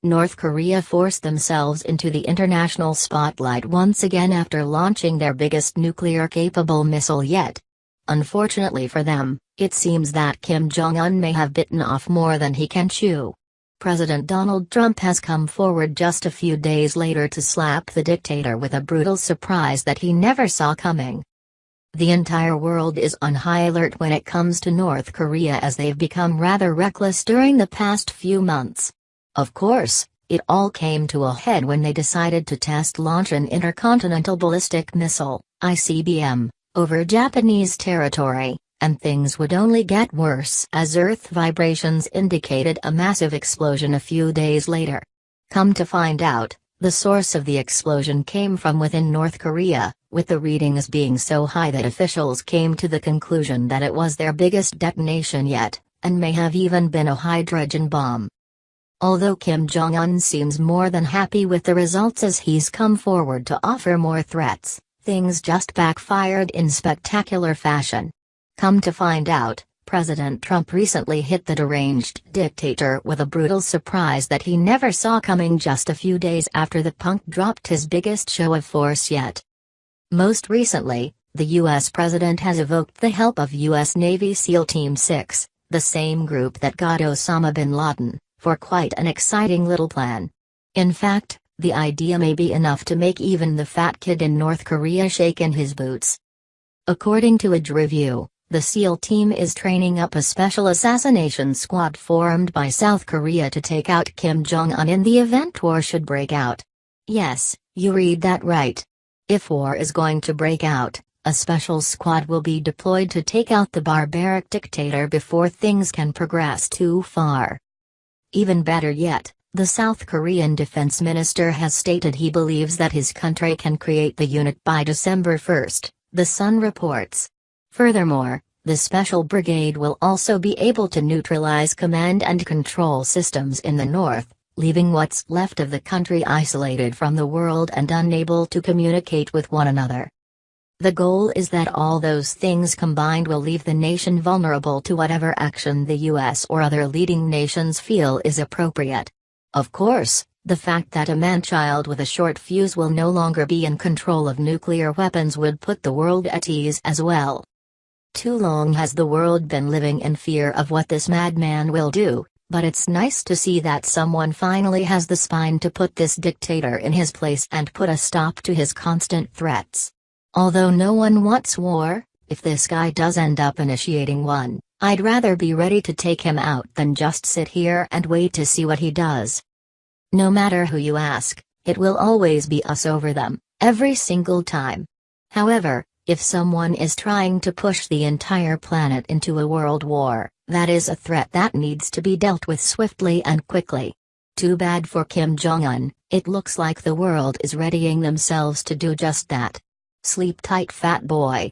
North Korea forced themselves into the international spotlight once again after launching their biggest nuclear-capable missile yet. Unfortunately for them, it seems that Kim Jong-un may have bitten off more than he can chew. President Donald Trump has come forward just a few days later to slap the dictator with a brutal surprise that he never saw coming. The entire world is on high alert when it comes to North Korea as they've become rather reckless during the past few months. Of course, it all came to a head when they decided to test launch an intercontinental ballistic missile, ICBM, over Japanese territory, and things would only get worse as Earth vibrations indicated a massive explosion a few days later. Come to find out, the source of the explosion came from within North Korea, with the readings being so high that officials came to the conclusion that it was their biggest detonation yet, and may have even been a hydrogen bomb. Although Kim Jong-un seems more than happy with the results as he's come forward to offer more threats, things just backfired in spectacular fashion. Come to find out, President Trump recently hit the deranged dictator with a brutal surprise that he never saw coming just a few days after the punk dropped his biggest show of force yet. Most recently, the U.S. president has evoked the help of U.S. Navy SEAL Team 6, the same group that got Osama bin Laden, for quite an exciting little plan. In fact, the idea may be enough to make even the fat kid in North Korea shake in his boots. According to a review, the SEAL team is training up a special assassination squad formed by South Korea to take out Kim Jong-un in the event war should break out. Yes, you read that right. If war is going to break out, a special squad will be deployed to take out the barbaric dictator before things can progress too far. Even better yet, the South Korean defense minister has stated he believes that his country can create the unit by December 1, The Sun reports. Furthermore, the special brigade will also be able to neutralize command and control systems in the north, leaving what's left of the country isolated from the world and unable to communicate with one another. The goal is that all those things combined will leave the nation vulnerable to whatever action the US or other leading nations feel is appropriate. Of course, the fact that a man-child with a short fuse will no longer be in control of nuclear weapons would put the world at ease as well. Too long has the world been living in fear of what this madman will do, but it's nice to see that someone finally has the spine to put this dictator in his place and put a stop to his constant threats. Although no one wants war, if this guy does end up initiating one, I'd rather be ready to take him out than just sit here and wait to see what he does. No matter who you ask, it will always be us over them, every single time. However, if someone is trying to push the entire planet into a world war, that is a threat that needs to be dealt with swiftly and quickly. Too bad for Kim Jong-un, it looks like the world is readying themselves to do just that. Sleep tight, fat boy.